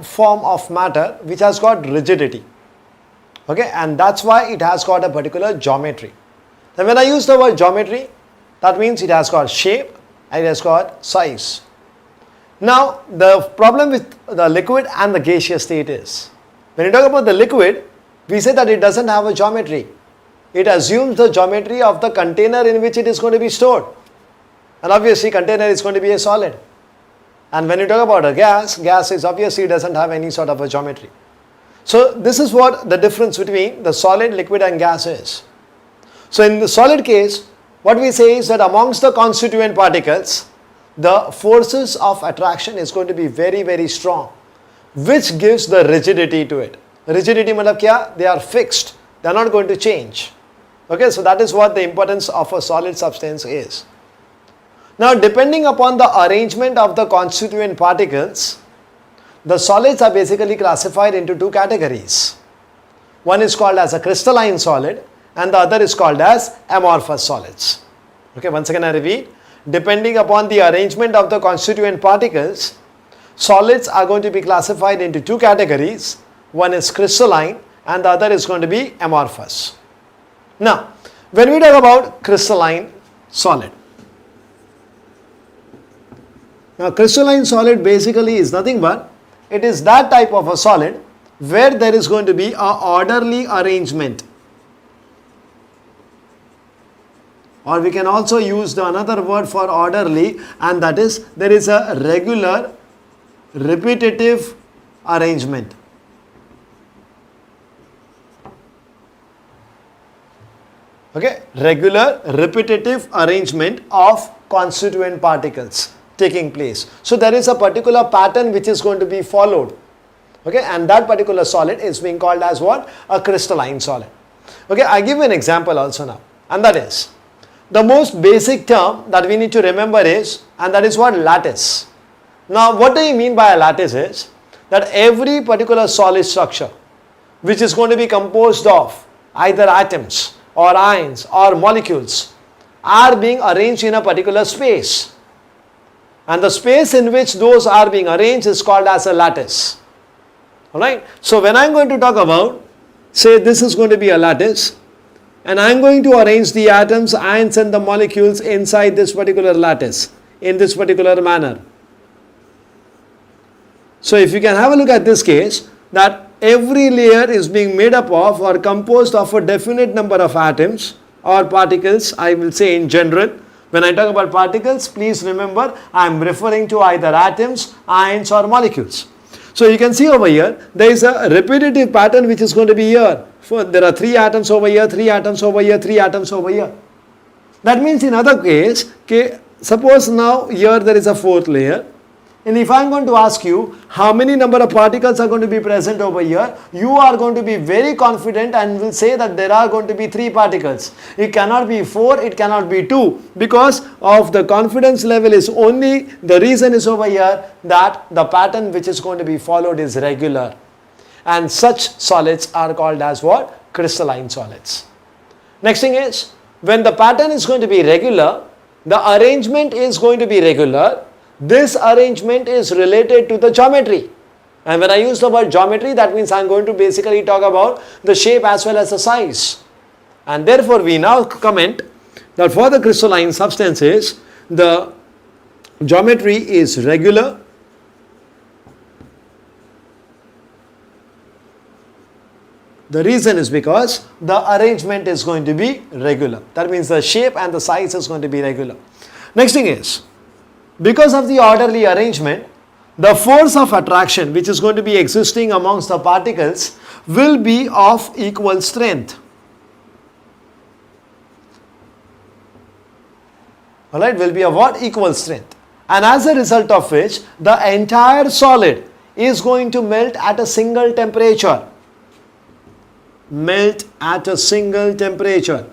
that form of matter which has got rigidity. Okay, and that's why it has got a particular geometry. And when I use the word geometry, that means it has got shape and it has got size. Now, the problem with the liquid and the gaseous state is, when you talk about the liquid, we say that it doesn't have a geometry. It assumes the geometry of the container in which it is going to be stored. And obviously, container is going to be a solid. And when you talk about a gas is obviously doesn't have any sort of a geometry. So, this is what the difference between the solid, liquid and gas is. So, in the solid case, what we say is that amongst the constituent particles, the forces of attraction is going to be very, very strong, which gives the rigidity to it. Rigidity matlab kya? They are fixed. They are not going to change. Okay, so that is what the importance of a solid substance is. Now, depending upon the arrangement of the constituent particles, the solids are basically classified into two categories. One is called as a crystalline solid and the other is called as amorphous solids. Okay, once again I repeat, depending upon the arrangement of the constituent particles, solids are going to be classified into two categories. One is crystalline and the other is going to be amorphous. Now, when we talk about crystalline solid, now crystalline solid basically is nothing but it is that type of a solid where there is going to be a orderly arrangement, or we can also use the another word for orderly, and that is there is a regular repetitive arrangement. Okay, regular repetitive arrangement of constituent particles taking place. So there is a particular pattern which is going to be followed. Okay, and that particular solid is being called as what? A crystalline solid. Okay, I give you an example also now, and that is the most basic term that we need to remember is, and that is what? Lattice. Now, what do you mean by a lattice is that every particular solid structure which is going to be composed of either atoms or ions or molecules are being arranged in a particular space. And the space in which those are being arranged is called as a lattice. Alright. So, when I am going to talk about, say this is going to be a lattice, and I am going to arrange the atoms, ions and the molecules inside this particular lattice in this particular manner. So, if you can have a look at this case, that every layer is being made up of or composed of a definite number of atoms or particles, I will say in general. When I talk about particles, please remember I am referring to either atoms, ions or molecules. So you can see over here, there is a repetitive pattern which is going to be here. There are 3 atoms over here, 3 atoms over here, 3 atoms over here. That means in other case, suppose now here there is a 4th layer. And if I am going to ask you how many number of particles are going to be present over here, you are going to be very confident and will say that there are going to be 3 particles. It cannot be 4, it cannot be 2, because of the confidence level is only, the reason is over here that the pattern which is going to be followed is regular. And such solids are called as what? Crystalline solids. Next thing is, when the pattern is going to be regular, the arrangement is going to be regular. This arrangement is related to the geometry. And when I use the word geometry, that means I am going to basically talk about the shape as well as the size. And therefore, we now comment that for the crystalline substances, the geometry is regular. The reason is because the arrangement is going to be regular. That means the shape and the size is going to be regular. Next thing is, because of the orderly arrangement, the force of attraction which is going to be existing amongst the particles will be of equal strength. Alright, will be of what? Equal strength. And as a result of which, the entire solid is going to melt at a single temperature. Melt at a single temperature.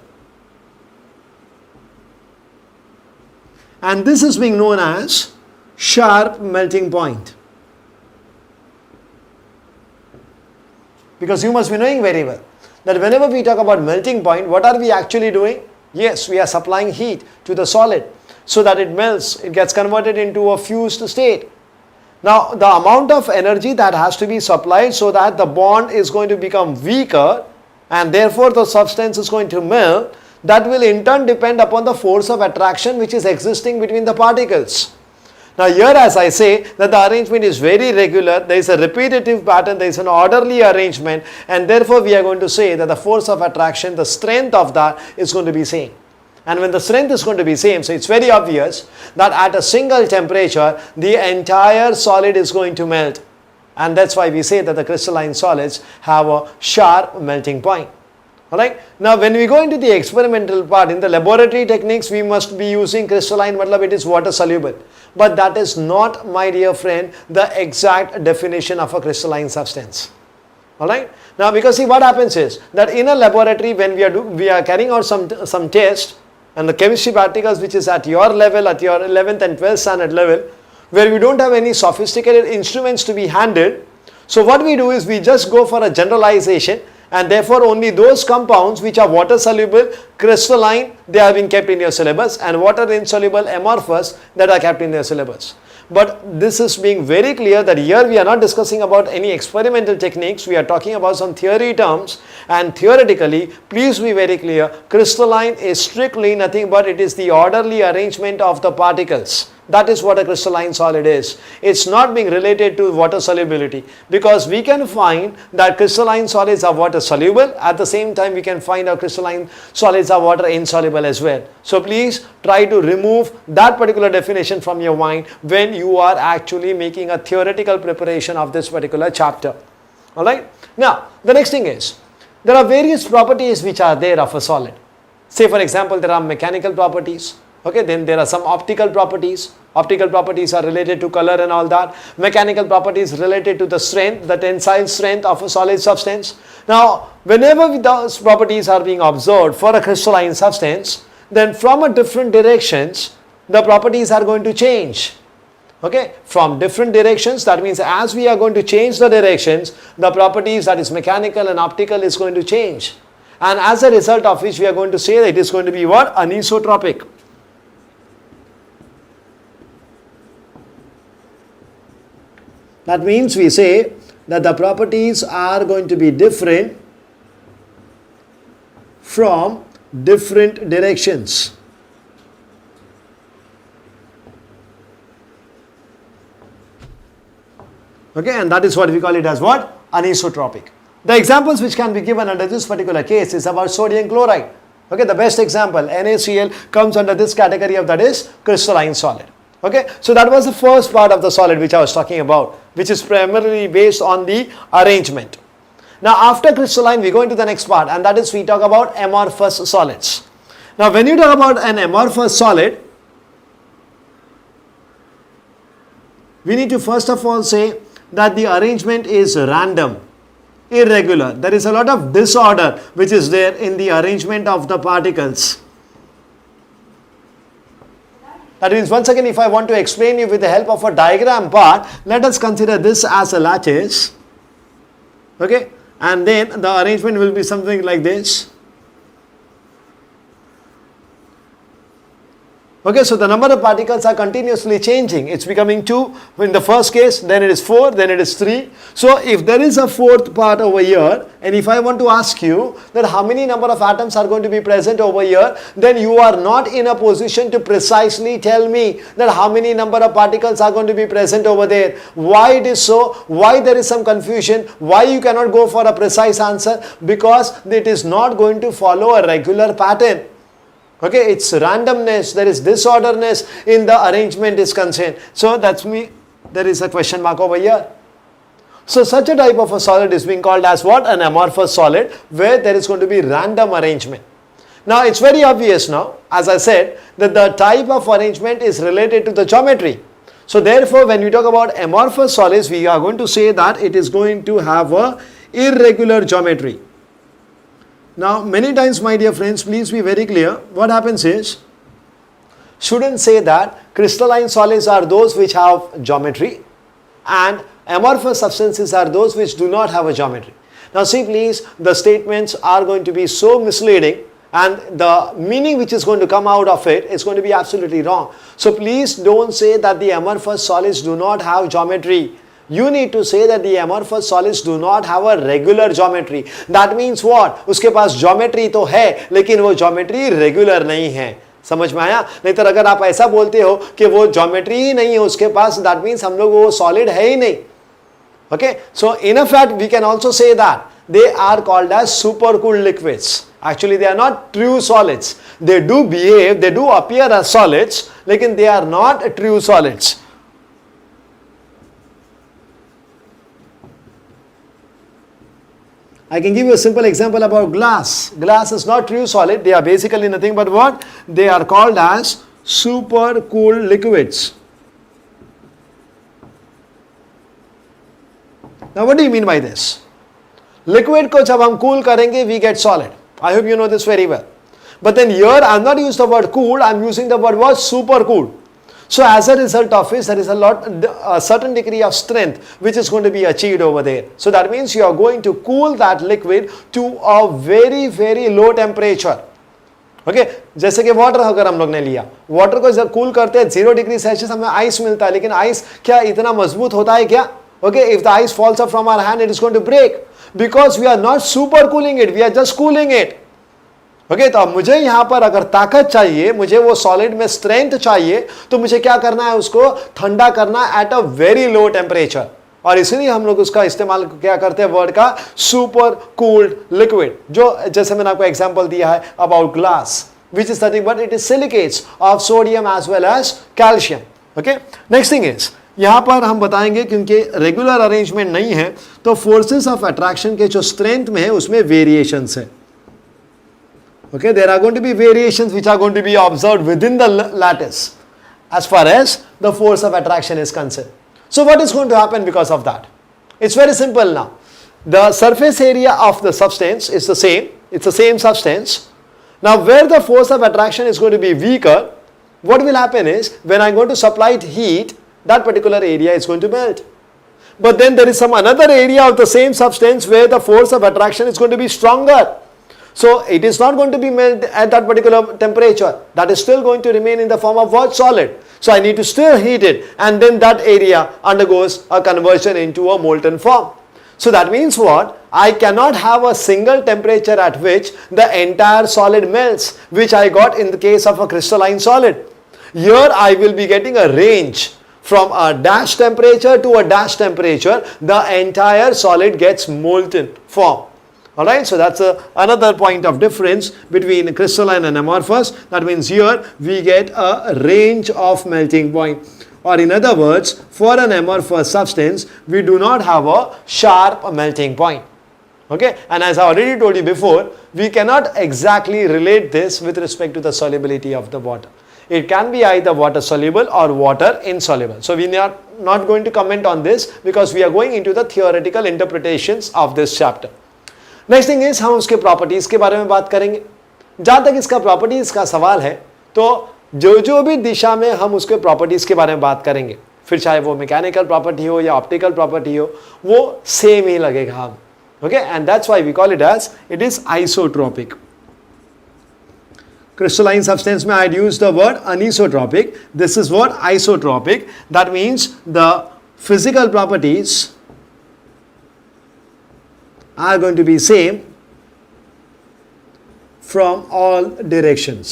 And this is being known as sharp melting point. Because you must be knowing very well that whenever we talk about melting point, what are we actually doing? Yes, we are supplying heat to the solid so that it melts, it gets converted into a fused state. Now the amount of energy that has to be supplied so that the bond is going to become weaker and therefore the substance is going to melt, that will in turn depend upon the force of attraction which is existing between the particles. Now here, as I say, that the arrangement is very regular, there is a repetitive pattern, there is an orderly arrangement, and therefore we are going to say that the force of attraction, the strength of that is going to be same. And when the strength is going to be same, so it's very obvious that at a single temperature, the entire solid is going to melt. And that's why we say that the crystalline solids have a sharp melting point. Alright. Now when we go into the experimental part, in the laboratory techniques, we must be using crystalline, matlab it is water soluble. But that is not, my dear friend, the exact definition of a crystalline substance. Alright. Now because see what happens is that in a laboratory when we are carrying out some test, and the chemistry particles which is at your level, at your 11th and 12th standard level, where we don't have any sophisticated instruments to be handled. So what we do is we just go for a generalization, and therefore only those compounds which are water soluble, crystalline, they have been kept in your syllabus, and water insoluble, amorphous, that are kept in your syllabus. But this is being very clear that here we are not discussing about any experimental techniques, we are talking about some theory terms, and theoretically, please be very clear, crystalline is strictly nothing but it is the orderly arrangement of the particles. That is what a crystalline solid is. It's not being related to water solubility, because we can find that crystalline solids are water soluble, at the same time we can find our crystalline solids are water insoluble as well. So please try to remove that particular definition from your mind when you are actually making a theoretical preparation of this particular chapter. Alright. Now the next thing is, there are various properties which are there of a solid. Say for example, there are mechanical properties. Okay, then there are some optical properties. Optical properties are related to color and all that. Mechanical properties related to the strength, the tensile strength of a solid substance. Now, whenever those properties are being observed for a crystalline substance, then from a different directions, the properties are going to change. Okay, from different directions, that means as we are going to change the directions, the properties that is mechanical and optical is going to change. And as a result of which we are going to say that it is going to be what? Anisotropic. That means we say that the properties are going to be different from different directions. Okay, and that is what we call it as what? Anisotropic. The examples which can be given under this particular case is about sodium chloride. Okay, the best example, NaCl, comes under this category of, that is crystalline solid. Okay, so that was the first part of the solid which I was talking about, which is primarily based on the arrangement. Now after crystalline, we go into the next part, and that is we talk about amorphous solids. Now when you talk about an amorphous solid, we need to first of all say that the arrangement is random, irregular. There is a lot of disorder which is there in the arrangement of the particles. That means once again, if I want to explain you with the help of a diagram part, let us consider this as a lattice. Okay, and then the arrangement will be something like this. Okay, so the number of particles are continuously changing. It's becoming 2 in the first case, then it is 4, then it is 3. So if there is a fourth part over here, and if I want to ask you that how many number of atoms are going to be present over here, then you are not in a position to precisely tell me that how many number of particles are going to be present over there. Why it is so? Why there is some confusion? Why you cannot go for a precise answer? Because it is not going to follow a regular pattern. Okay, it's randomness, there is disorderness in the arrangement is concerned. So that's me, there is a question mark over here. So such a type of a solid is being called as what? An amorphous solid, where there is going to be random arrangement. Now it's very obvious now, as I said, that the type of arrangement is related to the geometry. So therefore when we talk about amorphous solids, we are going to say that it is going to have a irregular geometry. Now many times, my dear friends, please be very clear, what happens is, shouldn't say that crystalline solids are those which have geometry and amorphous substances are those which do not have a geometry. Now see please, the statements are going to be so misleading, and the meaning which is going to come out of it is going to be absolutely wrong. So please don't say that the amorphous solids do not have geometry. You need to say that the amorphous solids do not have a regular geometry. That means what? उसके पास geometry तो है, लेकिन वो geometry regular नहीं है. समझ में आया? नहीं तो अगर आप ऐसा बोलते हो कि वो geometry ही नहीं है उसके पास, that means हम लोग वो solid है ही नहीं. Okay, so in effect we can also say that they are called as supercooled liquids. Actually they are not true solids. They do behave, they do appear as solids, लेकिन they are not true solids. I can give you a simple example about glass. Glass is not true solid. They are basically nothing but what? They are called as supercooled liquids. Now what do you mean by this? Liquid को जब हम cool करेंगे, we get solid. I hope you know this very well. But then here I am not using the word cool, I am using the word what? Supercooled. So as a result of it, there is a certain degree of strength which is going to be achieved over there. So that means you are going to cool that liquid to a very very low temperature. Okay, जैसे कि water अगर हम लोग ने लिया, water को जब cool करते हैं 0 डिग्री सेल्सियस हमें आइस मिलता है, लेकिन आइस क्या इतना मजबूत होता है क्या? Okay, if the ice falls up from our hand, it is going to break because we are not super cooling it, we are just cooling it. Okay, तो अब मुझे यहाँ पर अगर ताकत चाहिए, मुझे वो सॉलिड में स्ट्रेंथ चाहिए, तो मुझे क्या करना है? उसको ठंडा करना at a very low temperature. और इसलिए हम लोग उसका इस्तेमाल क्या करते हैं वर्ड का सुपर कूल्ड लिक्विड, जो जैसे मैंने आपको एग्जांपल दिया है about glass, which is nothing but it is silicates of sodium as well as calcium. Okay, next thing is यहाँ पर हम बताएंगे क्योंकि रेगुलर अरेंजमेंट नहीं है तो फोर्सेस ऑफ अट्रैक्शन के जो स्ट्रेंथ में है उसमें वेरिएशंस है. Okay, there are going to be variations which are going to be observed within the lattice as far as the force of attraction is concerned. So what is going to happen because of that? It's very simple now. The surface area of the substance is the same. It's the same substance. Now where the force of attraction is going to be weaker, what will happen is when I'm going to supply it heat, that particular area is going to melt. But then there is some another area of the same substance where the force of attraction is going to be stronger. So it is not going to be melt at that particular temperature. That is still going to remain in the form of what? Solid. So I need to still heat it, and then that area undergoes a conversion into a molten form. So that means what? I cannot have a single temperature at which the entire solid melts, which I got in the case of a crystalline solid. Here I will be getting a range from a dash temperature to a dash temperature. The entire solid gets molten form. Alright, so that's another point of difference between crystalline and amorphous. That means here we get a range of melting point. Or in other words, for an amorphous substance, we do not have a sharp melting point. Okay, and as I already told you before, we cannot exactly relate this with respect to the solubility of the water. It can be either water soluble or water insoluble. So we are not going to comment on this because we are going into the theoretical interpretations of this chapter. Next thing is हम उसके properties के बारे में बात करेंगे. जहां तक इसका प्रॉपर्टीज का सवाल है तो जो भी दिशा में हम उसके प्रॉपर्टीज के बारे में बात करेंगे, फिर चाहे वो मैकेनिकल प्रॉपर्टी हो या ऑप्टिकल प्रॉपर्टी हो, वो सेम ही लगेगा हम. Okay, and that's why we call it as it is isotropic. Crystalline substance में I'd use the word anisotropic. This is what? Isotropic. That means the physical properties are going to be same from all directions.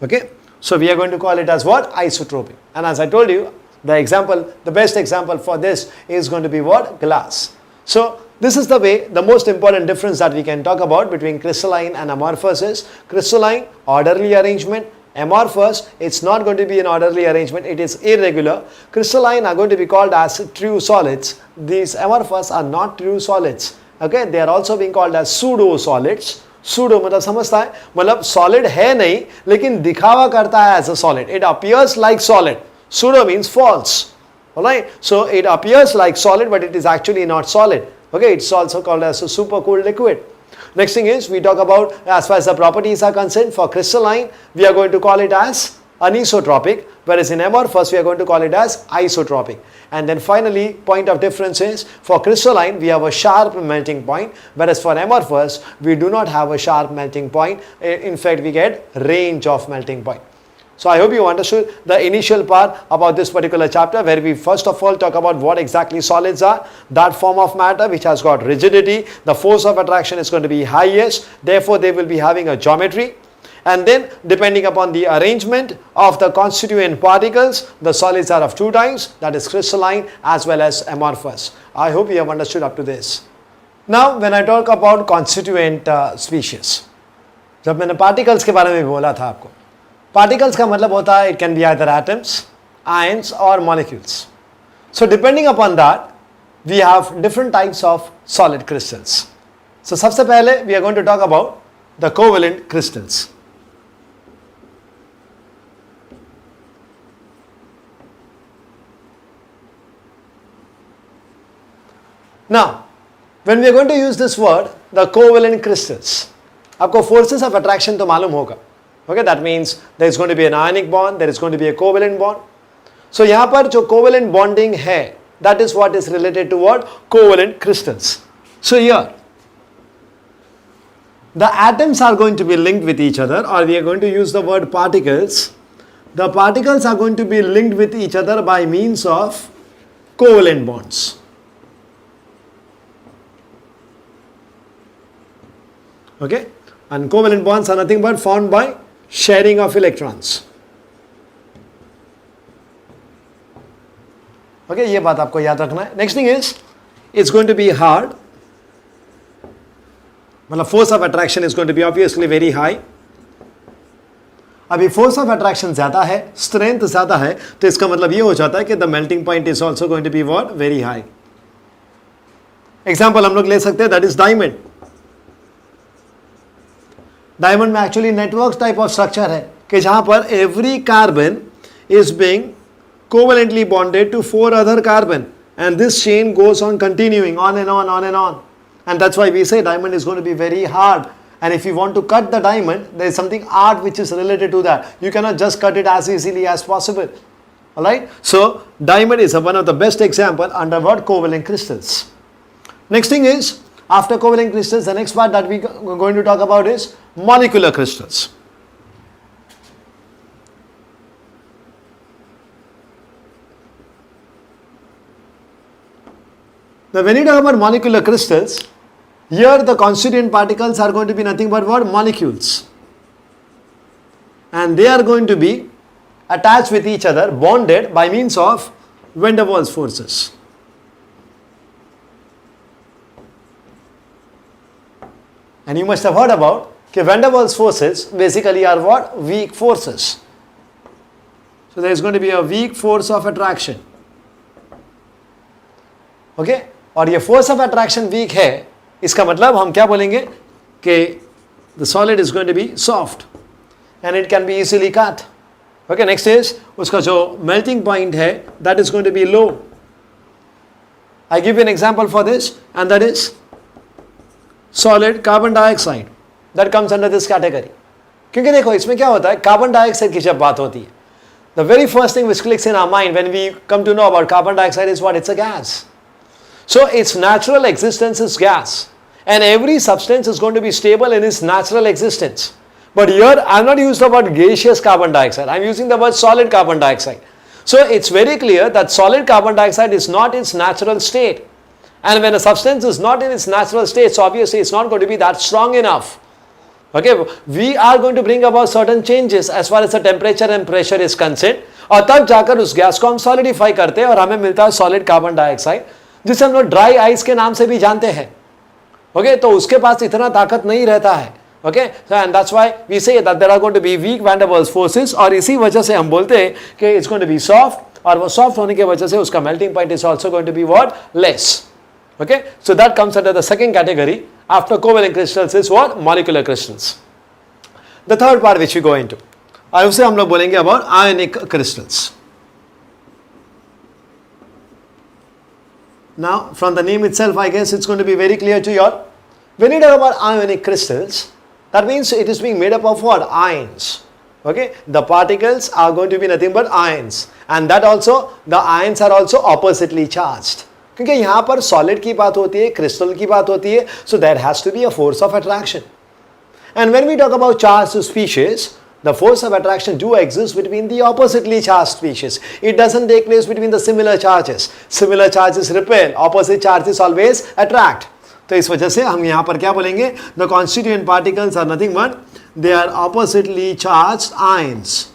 Okay, so we are going to call it as what? Isotropic. And as I told you, the best example for this is going to be what? Glass. So this is the way, the most important difference that we can talk about between crystalline and amorphous is crystalline, orderly arrangement. Amorphous, it's not going to be an orderly arrangement, it is irregular. Crystalline are going to be called as true solids. These amorphous are not true solids. Okay, they are also being called as pseudo solids. Pseudo मतलब समझता है, मतलब solid है नहीं लेकिन दिखावा करता है as a solid. It appears like solid. Pseudo means false. Alright, so it appears like solid but it is actually not solid. Okay, it's also called as a supercooled liquid. Next thing is we talk about as far as the properties are concerned. For crystalline, we are going to call it as anisotropic, whereas in amorphous we are going to call it as isotropic. And then finally, point of difference is for crystalline we have a sharp melting point, whereas for amorphous we do not have a sharp melting point. In fact, we get range of melting point. So I hope you understood the initial part about this particular chapter, where we first of all talk about what exactly solids are, that form of matter which has got rigidity, the force of attraction is going to be highest, therefore they will be having a geometry. And then depending upon the arrangement of the constituent particles, the solids are of two types, that is crystalline as well as amorphous. I hope you have understood up to this. Now when I talk about constituent species, जब मैंने particles के बारे में बोला था आपको, particles का मतलब होता है it can be either atoms, ions or molecules. So depending upon that, we have different types of solid crystals. So सबसे पहले we are going to talk about the covalent crystals. Now, when we are going to use this word, the covalent crystals, आपको forces of attraction तो मालूम होगा. Okay, that means there is going to be an ionic bond, there is going to be a covalent bond. So यहाँ पर जो covalent bonding है, that is what is related to what? Covalent crystals. So here, the atoms are going to be linked with each other, or we are going to use the word particles. The particles are going to be linked with each other by means of covalent bonds. Okay, and covalent bonds are nothing but formed by sharing of electrons. Okay, ये बात आपको याद रखना है. Next thing is, it's going to be hard. मतलब force of attraction is going to be obviously very high. अभी force of attraction ज़्यादा है, strength ज़्यादा है, तो इसका मतलब ये हो जाता है कि the melting point is also going to be what? Very high. Example हम लोग ले सकते हैं, that is diamond. डायमंड में actually network type of structure है कि जहां पर every carbon is being covalently bonded to 4 other carbon, and this chain goes on continuing on and on, and that's why we say diamond is going to be very hard. And if you want to cut the diamond, there is something art which is related to that. You cannot just cut it as easily as possible. Alright? So diamond is one of the best example under what? Covalent crystals. Next thing is, after covalent crystals, the next part that we are going to talk about is molecular crystals. Now when you talk about molecular crystals, here the constituent particles are going to be nothing but what? Molecules. And they are going to be attached with each other, bonded by means of van der Waals forces. And you must have heard about that van der Waals forces basically are what? Weak forces. So there is going to be a weak force of attraction. Okay? और ये force of attraction weak है, इसका मतलब हम क्या बोलेंगे कि the solid is going to be soft and it can be easily cut. Okay, next is उसका जो melting point है, that is going to be low. I give you an example for this, and that is solid carbon dioxide. That comes under this category. क्योंकि देखो इसमें क्या होता है, carbon dioxide की जब बात होती है, the very first thing which clicks in our mind when we come to know about carbon dioxide is what? It's a gas. So its natural existence is gas, and every substance is going to be stable in its natural existence. But here I am not using the word gaseous carbon dioxide, I am using the word solid carbon dioxide. So it's very clear that solid carbon dioxide is not its natural state, and when a substance is not in its natural state, so obviously it's not going to be that strong enough. Okay, we are going to bring about certain changes as far as the temperature and pressure is concerned, और तब जाकर उस gas को हम solidify करते हैं और हमें मिलता है सॉलिड कार्बन डाइऑक्साइड, जिसे हम लोग ड्राई आइस के नाम से भी जानते हैं. ओके, तो उसके पास इतना ताकत नहीं रहता है. Okay, and that's why we say that there are going to be weak van der Waals forces, और इसी वजह से हम बोलते हैं कि it's going to be soft, और वो सॉफ्ट होने की वजह से उसका melting point is also going to be what? Less. Okay, so that comes under the second category. After covalent crystals is what? Molecular crystals. The third part which we go into, I will say हम लोग बोलेंगे about ionic crystals. Now from the name itself, I guess it's going to be very clear to you all. When you talk about ionic crystals, that means it is being made up of what? Ions. Okay, the particles are going to be nothing but ions, and that also the ions are also oppositely charged. क्योंकि यहाँ पर solid की बात होती है, crystal की बात होती है, so there has to be a force of attraction. And when we talk about charged species, the force of attraction do exist between the oppositely charged species. It doesn't take place between the similar charges. Similar charges repel, opposite charges always attract. तो इस वजह से हम यहाँ पर क्या बोलेंगे? The constituent particles are nothing but they are oppositely charged ions.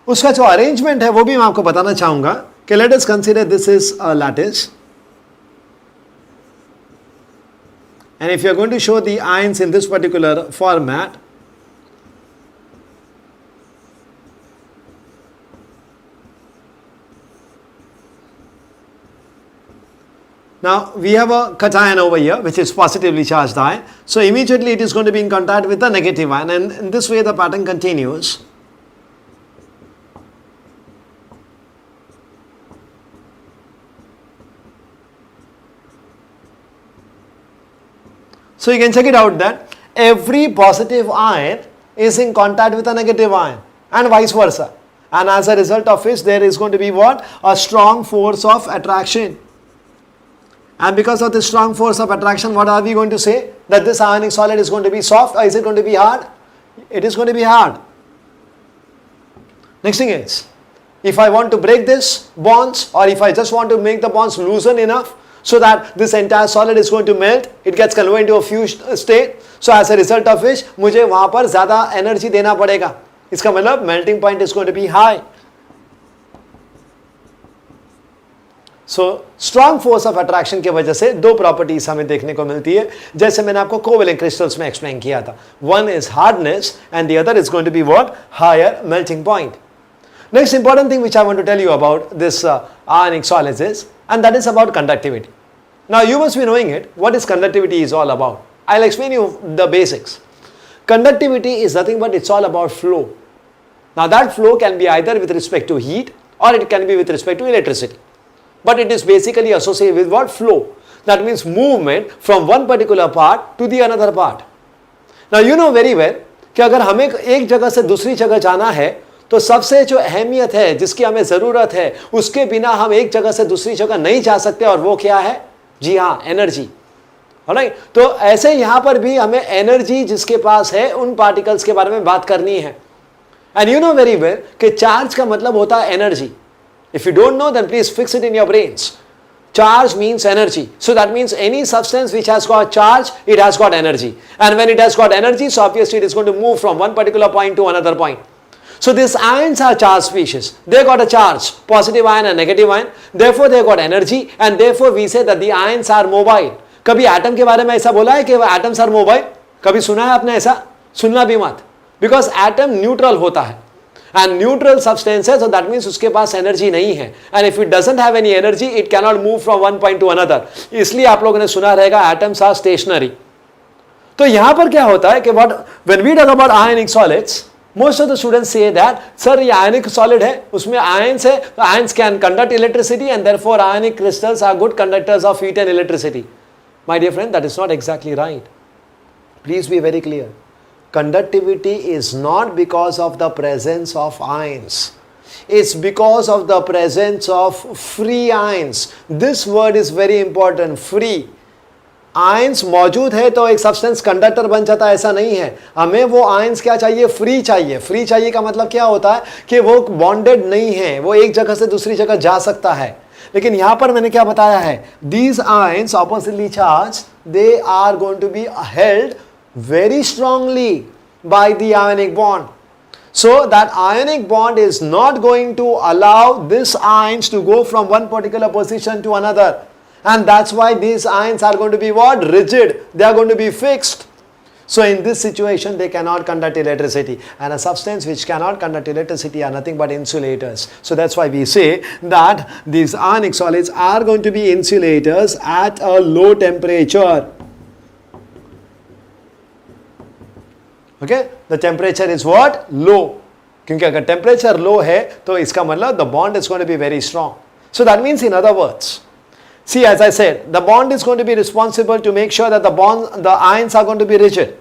उसका जो अरेंजमेंट है वो भी मैं आपको बताना चाहूंगा कि let us consider this is a lattice. And if you are going to show the ions in this particular format, now we have a cation over here which is positively charged ion. So immediately it is going to be in contact with the negative ion, and in this way the pattern continues. So you can check it out that every positive ion is in contact with a negative ion and vice versa. And as a result of which there is going to be what? A strong force of attraction. And because of this strong force of attraction, what are we going to say? That this ionic solid is going to be soft, or is it going to be hard? It is going to be hard. Next thing is, if I want to break this bonds, or if I just want to make the bonds loosen enough, so that this entire solid is going to melt, it gets converted into a fused state. So as a result of which मुझे वहाँ पर ज़्यादा energy देना पड़ेगा. इसका मतलब melting point is going to be high. So strong force of attraction के वजह से दो properties हमें देखने को मिलती है, जैसे मैंने आपको covalent crystals में explain किया था. One is hardness and the other is going to be what? Higher melting point. Next important thing which I want to tell you about this ionic solids is, and that is about conductivity. Now you must be knowing it, what is conductivity is all about. I'll explain you the basics. Conductivity is nothing but it's all about flow. Now that flow can be either with respect to heat or it can be with respect to electricity. But it is basically associated with what? Flow. That means movement from one particular part to the another part. Now you know very well कि अगर हमें एक जगह से दूसरी जगह जाना है तो सबसे जो अहमियत है जिसकी हमें ज़रूरत है उसके बिना हम एक जगह से दूसरी जगह नहीं जा सकते, और वो क्या है? जी हाँ, एनर्जी. ऑलराइट, तो ऐसे यहाँ पर भी हमें एनर्जी जिसके पास है उन पार्टिकल्स के बारे में बात करनी है. And you know very well कि चार्ज का मतलब होता है energy. If you don't know then please fix it in your brains. Charge means energy. So that means any substance which has got charge, it has got energy. And when it has got energy, so obviously it is going to move from one particular point to another point. So these ions are charged species. They got a charge, positive ion and negative ion. Therefore they got energy, and therefore we say that the ions are mobile. कभी atom के बारे में ऐसा बोला है कि atoms are mobile? कभी सुना है आपने ऐसा? सुनना भी मत. बिकॉज एटम न्यूट्रल होता है. And neutral substance है, so that means उसके पास एनर्जी नहीं है. And if it doesn't have any energy, it cannot move from one point to another. इसलिए आप लोगों ने सुना रहेगा atoms are stationary. तो यहाँ पर क्या होता है कि when we talk about ionic solids, most of the students say that sir ये ionic solid है, उसमें ions है, ions can conduct electricity and therefore ionic crystals are good conductors of heat and electricity. My dear friend, that is not exactly right. Please be very clear. Conductivity is not because of the presence of ions. It's because of the presence of free ions. This word is very important, free. Ions मौजूद है तो एक substance conductor बन जाता है, ऐसा नहीं है. हमें वो आयंस क्या चाहिए? फ्री चाहिए. फ्री चाहिए का मतलब क्या होता है कि वो बॉन्डेड नहीं है, वो एक जगह से दूसरी जगह जा सकता है. लेकिन यहां पर मैंने क्या बताया है? These ions oppositely charge, they are going to be held very strongly by the ionic bond. So that ionic bond is not going to allow this ions to go from one particular position to another, and that's why these ions are going to be what? Rigid. They are going to be fixed. So in this situation they cannot conduct electricity, and a substance which cannot conduct electricity are nothing but insulators. So that's why we say that these ionic solids are going to be insulators at a low temperature. Okay, the temperature is what? Low. क्योंकि अगर temperature low है तो इसका मतलब the bond is going to be very strong. So that means, in other words, see, as I said, the bond is going to be responsible to make sure that the ions are going to be rigid.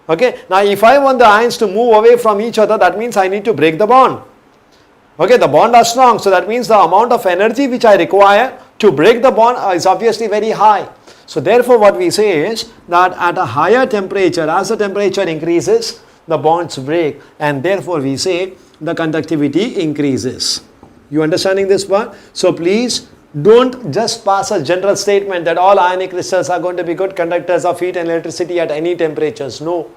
Okay, now if I want the ions to move away from each other, that means I need to break the bond. Okay, the bond are strong, so that means the amount of energy which I require to break the bond is obviously very high. So therefore what we say is that at a higher temperature, as the temperature increases, the bonds break, and therefore we say the conductivity increases. You understanding this part? So please don't just pass a general statement that all ionic crystals are going to be good conductors of heat and electricity at any temperatures. No.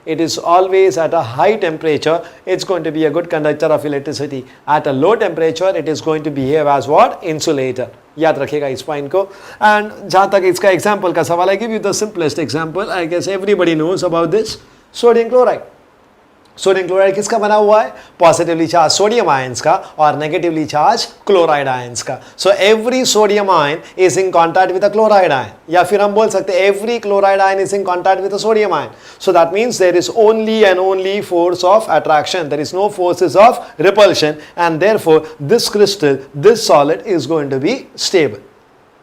It is always at a high temperature, it's going to be a good conductor of electricity. At a low temperature, it is going to behave as what? Insulator. याद रखिएगा इस point को. And जहाँ तक इसका example का सवाल, I give you the simplest example. I guess everybody knows about this. Sodium chloride. Sodium chloride किसका बना हुआ है? पॉजिटिवली चार्ज सोडियम आयंस का और नेगेटिवली चार्ज क्लोराइड आयंस का. So every sodium ion is in contact with a chloride ion, या फिर हम बोल सकते हैं every chloride ion is in contact with a sodium ion. So that means there is only and only force of attraction, there is no forces of repulsion, and therefore this crystal, this solid is going to be stable.